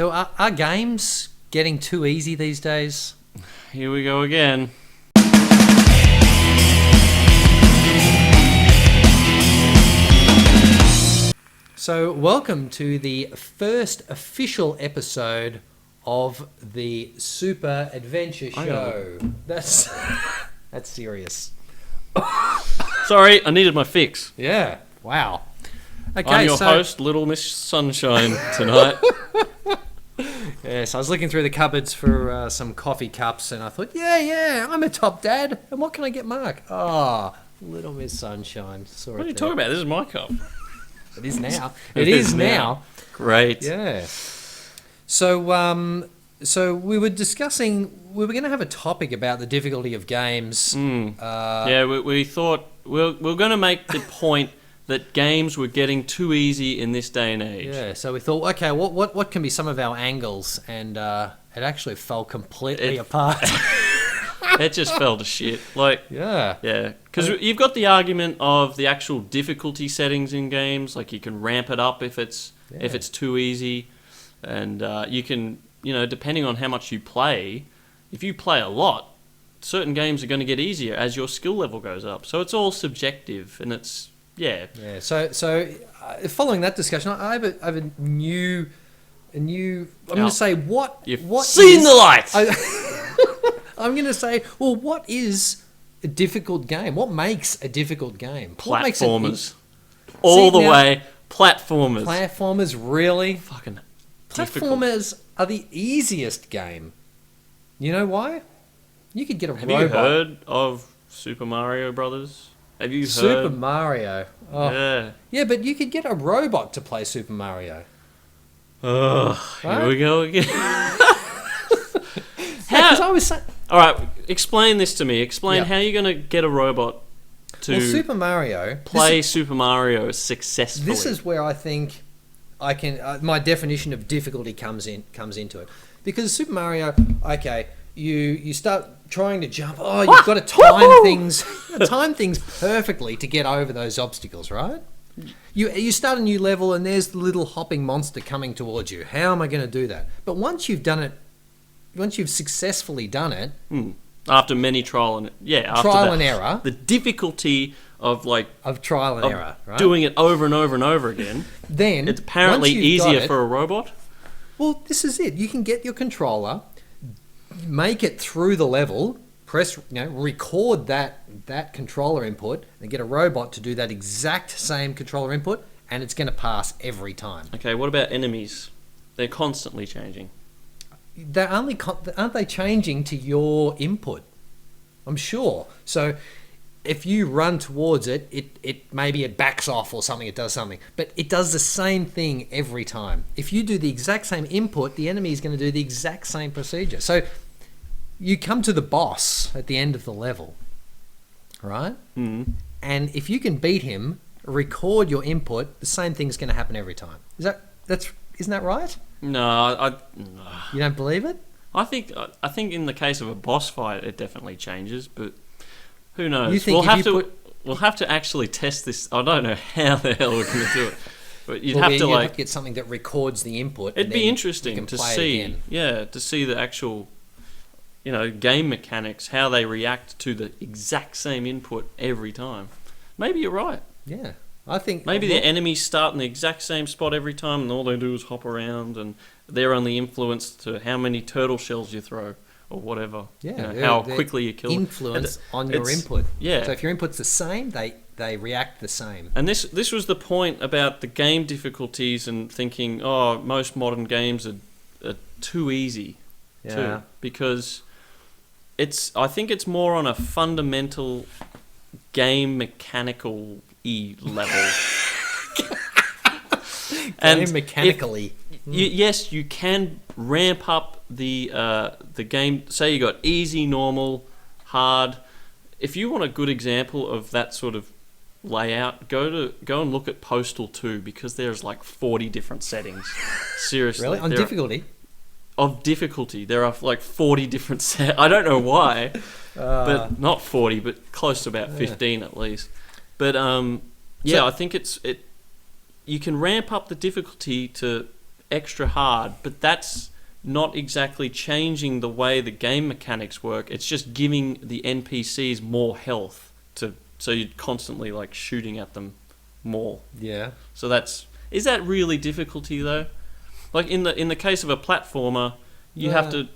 So are games getting too easy these days? Here we go again. So welcome to the first official episode of the Super Adventure Show. That's serious. Sorry, I needed my fix. Yeah. Wow. Okay, I'm your host, Little Miss Sunshine, tonight. Yes, I was looking through the cupboards for some coffee cups, and I thought, yeah, I'm a top dad. And what can I get Mark? Oh, Little Miss Sunshine. What are you talking about? This is my cup. It is now. It is now. Great. Yeah. So we were discussing. We were going to have a topic about the difficulty of games. We thought we're going to make the point that games were getting too easy in this day and age. Yeah. So we thought, okay, what can be some of our angles? And it actually fell completely apart. It just fell to shit. Yeah. Because you've got the argument of the actual difficulty settings in games. Like you can ramp it up if it's too easy, and you can, depending on how much you play. If you play a lot, certain games are going to get easier as your skill level goes up. So it's all subjective, and it's yeah. So following that discussion, I have a new. I'm going to say what seen the light. I'm going to say, well, what is a difficult game? What makes a difficult game? Platformers. All the way. Platformers. Platformers, really? Fucking Platformers are the easiest game. You know why? You could get a robot. Have you heard of Super Mario Brothers? Have you heard? Super Mario. Oh. Yeah. Yeah, but you could get a robot to play Super Mario. Oh, right? Here we go again. Because I was saying... All right, explain this to me. Explain how you're going to get a robot to Super Mario play Super Mario successfully. This is where I think I can my definition of difficulty comes into it. Because Super Mario, okay, you start trying to jump. Oh, you've got to time things perfectly to get over those obstacles, right? You start a new level and there's the little hopping monster coming towards you. How am I going to do that? But once you've successfully done it, after many trial and error, the difficulty of trial and error, right? Doing it over and over and over again, then it's apparently easier for a robot. Well, this is it. You can get your controller, make it through the level, record that controller input, and get a robot to do that exact same controller input, and it's going to pass every time. Okay, what about enemies? They're constantly changing. Aren't they changing to your input? I'm sure. So if you run towards it, maybe it backs off or something, it does something. But it does the same thing every time. If you do the exact same input, the enemy is going to do the exact same procedure. So you come to the boss at the end of the level, right? Mm. And if you can beat him, record your input, the same thing's going to happen every time. Isn't that right? No, You don't believe it? I think in the case of a boss fight, it definitely changes, but who knows? You think we'll have to actually test this. I don't know how the hell we're going to do it, but you'd have to get something that records the input. It'd be interesting to see, to see the actual, game mechanics, how they react to the exact same input every time. Maybe you're right. Yeah. I think maybe the enemies start in the exact same spot every time, and all they do is hop around, and they're only influenced to how many turtle shells you throw or whatever. Yeah, how quickly you kill. Influence on your input. Yeah. So if your input's the same, they react the same. And this was the point about the game difficulties and thinking, most modern games are too easy. Yeah. Too, because I think it's more on a fundamental game mechanical level. And mechanically, yes, you can ramp up the game. Say you got easy, normal, hard. If you want a good example of that sort of layout, go and look at Postal 2, because there's 40 different settings. Seriously, really? On difficulty? Of difficulty, there are 40 different settings. I don't know why, but not 40, but close to about 15 at least. But I think you can ramp up the difficulty to extra hard, but that's not exactly changing the way the game mechanics work. It's just giving the NPCs more health so you're constantly like shooting at them more. Yeah. So is that really difficulty though? Like in the case of a platformer, you have to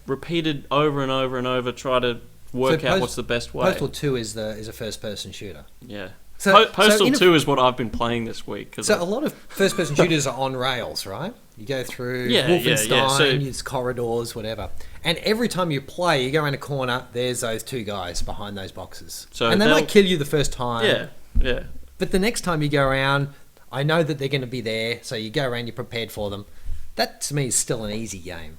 repeat it over and over and over, try to work out what's the best way. Postal 2 is a first-person shooter. Yeah. So, Postal 2 is what I've been playing this week. So a lot of first-person shooters are on rails, right? You go through Wolfenstein, use corridors, whatever. And every time you play, you go around a corner, there's those two guys behind those boxes. And they might kill you the first time. Yeah, yeah. But the next time you go around, I know that they're going to be there, so you go around, you're prepared for them. That, to me, is still an easy game.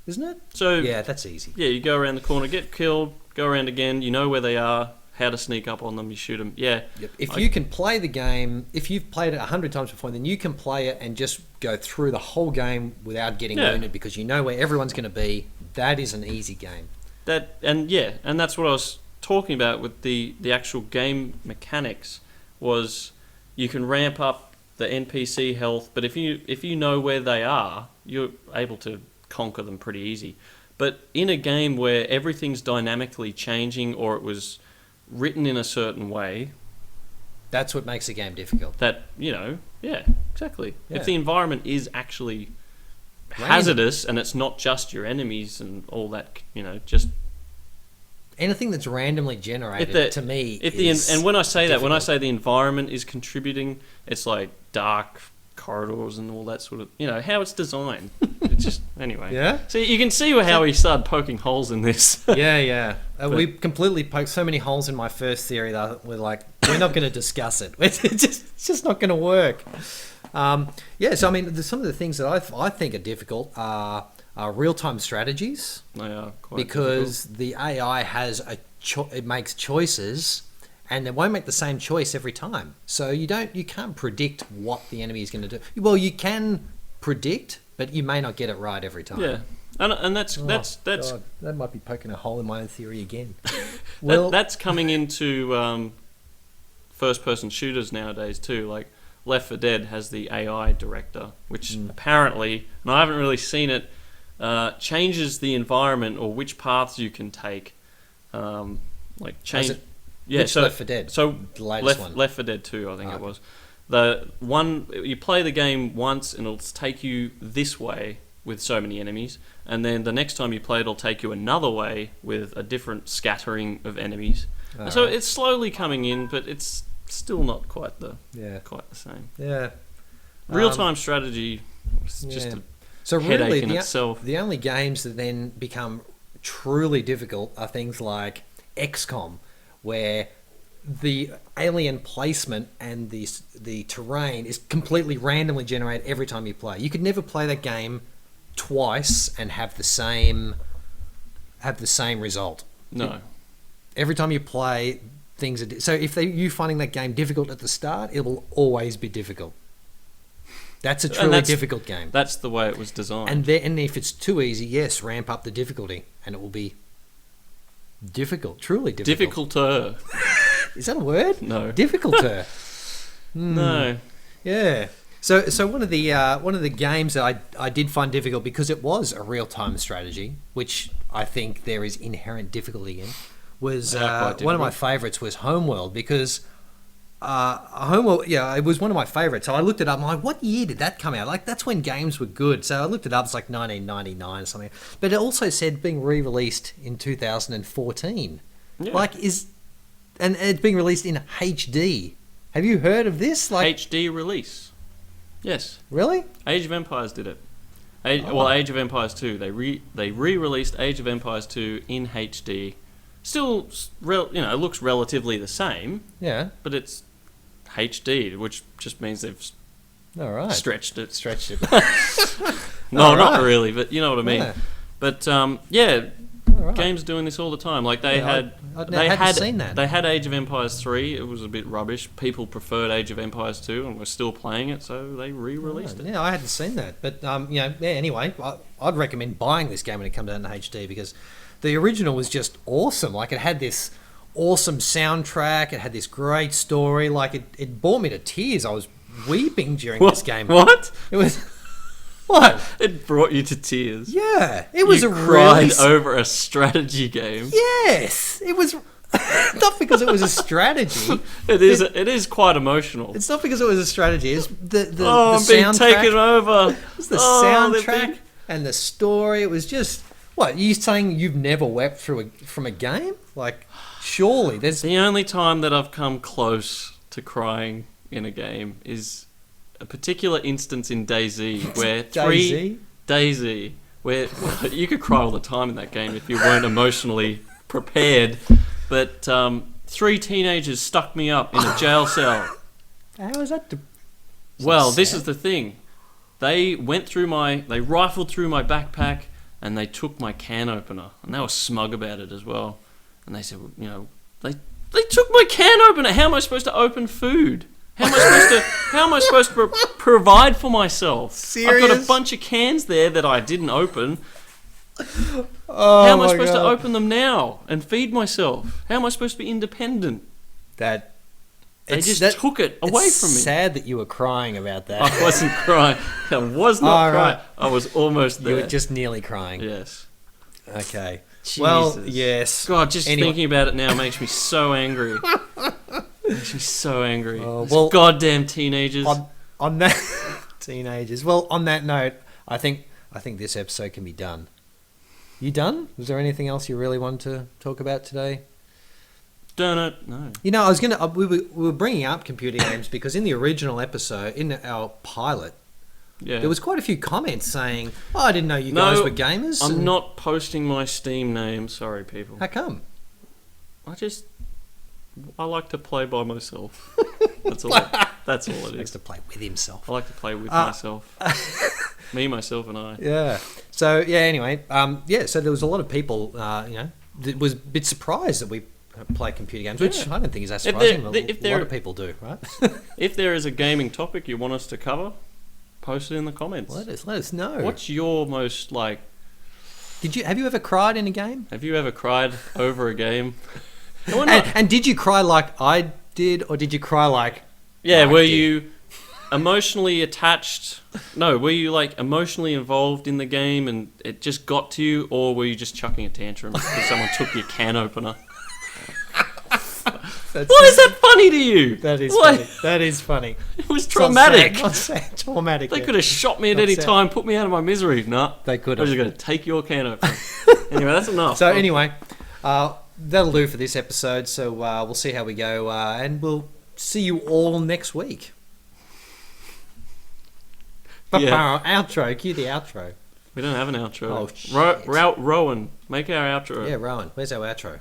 Isn't it? So yeah, that's easy. Yeah, you go around the corner, get killed, go around again, you know where they are, how to sneak up on them, you shoot them. Yeah. Yep. If you can play the game, if you've played it 100 times before, then you can play it and just go through the whole game without getting wounded because you know where everyone's going to be. That is an easy game. And that's what I was talking about with the actual game mechanics was you can ramp up the NPC health, but if you know where they are, you're able to conquer them pretty easy. But in a game where everything's dynamically changing or it was written in a certain way, that's what makes a game difficult. Exactly. Yeah. If the environment is actually hazardous and it's not just your enemies and all that, just anything that's randomly generated to me and when I say difficult. When I say the environment is contributing, it's like dark corridors and all that sort of, how it's designed. It's just, anyway. Yeah? So you can see how we started poking holes in this. Yeah. We completely poked so many holes in my first theory that we're like, we're not going to discuss it. It's just not going to work. So I mean, some of the things that I think are difficult are real-time strategies. They are quite because difficult. The AI has it makes choices, and it won't make the same choice every time. So you can't predict what the enemy is going to do. Well, you can predict, but you may not get it right every time. Yeah, and that's God, that might be poking a hole in my own theory again. That's coming into first-person shooters nowadays too. Like Left 4 Dead has the AI director, which apparently, and I haven't really seen it, changes the environment or which paths you can take. Which Left 4 Dead? So the latest one. Left 4 Dead 2, I think it was. The one you play the game once and it'll take you this way with so many enemies, and then the next time you play it'll take you another way with a different scattering of enemies. So it's slowly coming in, but it's still not quite the same. Yeah. Real-time strategy is just a headache in itself. The only games that then become truly difficult are things like XCOM, where the alien placement and the terrain is completely randomly generated every time you play. You could never play that game twice and have the same result. No. Every time you play, things are so if you finding that game difficult at the start, it will always be difficult. That's a truly difficult game. That's the way it was designed. And if it's too easy, yes, ramp up the difficulty, and it will be difficult, truly difficult. Difficulter. Is that a word? No. Difficulter. No. Yeah. So one of the games that I did find difficult because it was a real-time strategy, which I think there is inherent difficulty in, was one of my favourites was Homeworld, because Homeworld, it was one of my favourites. So I looked it up. I'm like, what year did that come out? Like, that's when games were good. So I looked it up. It's like 1999 or something. But it also said being re-released in 2014. Yeah. And it's being released in HD. Have you heard of this? HD release. Yes. Really? Age of Empires did it. Age of Empires 2. They re-released Age of Empires 2 in HD. Still, it looks relatively the same. Yeah. But it's HD, which just means they've stretched it. No, not really, but you know what I mean. Yeah. But games doing this all the time. Like they hadn't seen that. They had Age of Empires 3. It was a bit rubbish. People preferred Age of Empires 2, and were still playing it, so they re-released it. Yeah, I hadn't seen that, but anyway, I'd recommend buying this game when it comes out in HD, because the original was just awesome. Like, it had this awesome soundtrack. It had this great story. Like, it brought me to tears. I was weeping during this game. What? It was... What? It brought you to tears. Yeah, it was You a cried really over a strategy game. yes. It was not because it was a strategy. It is quite emotional. It's not because it was a strategy. It's the I'm being soundtrack. taken over. It was the they're soundtrack being- and the story. It was just what you saying. You've never wept from a game? Like, surely there's The only time that I've come close to crying in a game is a particular instance in DayZ where DayZ, where you could cry all the time in that game if you weren't emotionally prepared. But 3 teenagers stuck me up in a jail cell. How is that? Well, this is the thing. They rifled through my backpack and they took my can opener, and they were smug about it as well. And they said, they took my can opener. How am I supposed to open food? How am I supposed to provide for myself? Serious? I've got a bunch of cans there that I didn't open. Oh, How am I supposed to open them now and feed myself? How am I supposed to be independent? They just took it away from me. It's sad that you were crying about that. I wasn't crying. I was not crying. Right. I was almost there. You were just nearly crying. Yes. Okay. Jesus. Well, yes. God, just thinking about it now makes me so angry. Makes me so angry. Well, goddamn teenagers. On that teenagers. Well, on that note, I think this episode can be done. You done? Was there anything else you really wanted to talk about today? No. You know, I was gonna. We were bringing up computer games because in the original episode, in our pilot, there was quite a few comments saying, "Oh, I didn't know you guys were gamers." I'm not posting my Steam name. Sorry, people. How come? I like to play by myself. That's all. That's all it He likes is. to play with himself. I like to play with myself. Me, myself, and I. Yeah. So anyway, so there was a lot of people, that was a bit surprised that we play computer games, which I don't think is that surprising. A lot of people do, right? If there is a gaming topic you want us to cover, post it in the comments. Let us know. What's your most Have you ever cried in a game? Have you ever cried over a game? And did you cry like I did, or did you cry like? Yeah, Mike were did? you emotionally attached? No, were you emotionally involved in the game and it just got to you, or were you just chucking a tantrum because someone took your can opener? Why is that funny to you? That is funny. That is funny. It was traumatic. Not sad, traumatic. They could have shot me at any time, put me out of my misery. No, they could I have. was just going to take your can opener. Anyway, that's enough. So anyway, that'll do for this episode. So we'll see how we go, and we'll see you all next week. Yeah. Outro. Cue the outro. We don't have an outro. Oh, shit. Rowan, make our outro. Yeah, Rowan. Where's our outro?